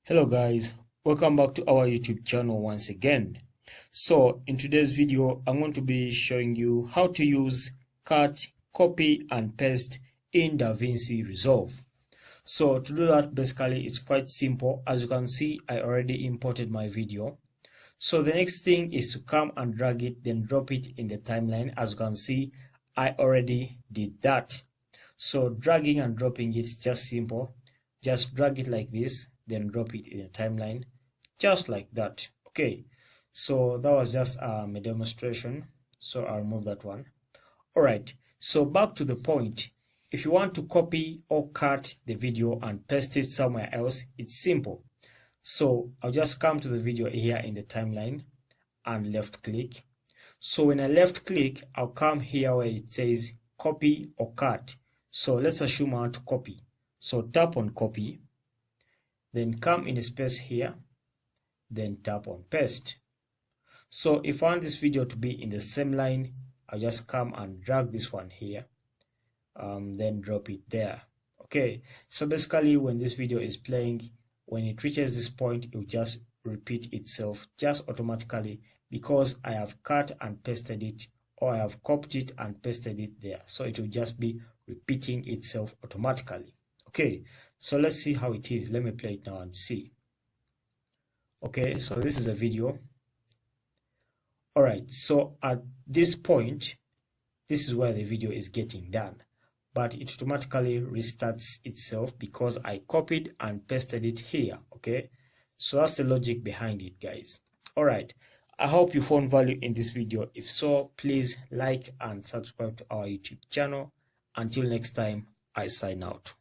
Hello guys, welcome back to our YouTube channel once again. So in today's video I'm going to be showing you how to use cut, copy and paste in DaVinci Resolve. So to do that, basically it's quite simple. As you can see, I already imported my video. So the next thing is to come and drag it, then drop it in the timeline. As you can see, I already did that. So dragging and dropping it's just simple. Just drag it like this, then drop it in the timeline, just like that. Okay, so that was just a demonstration, so I'll remove that one. All right, so back to the point. If you want to copy or cut the video and paste it somewhere else, it's simple. So I'll just come to the video here in the timeline and left click. So when I left click, I'll come here where it says copy or cut. So let's assume I want to copy. So tap on copy, then come in a space here, then tap on paste. So if I want this video to be in the same line, I'll just come and drag this one here, then drop it there. Okay, so basically when this video is playing, when it reaches this point, it will just repeat itself just automatically because I have cut and pasted it, or I have copied it and pasted it there. So it will just be repeating itself automatically. Okay, so let's see how it is. Let me play it now and see. Okay, so this is a video. All right, so at this point, this is where the video is getting done, but it automatically restarts itself because I copied and pasted it here. Okay, so that's the logic behind it, guys. All right, I hope you found value in this video. If so, please like and subscribe to our YouTube channel. Until next time, I sign out.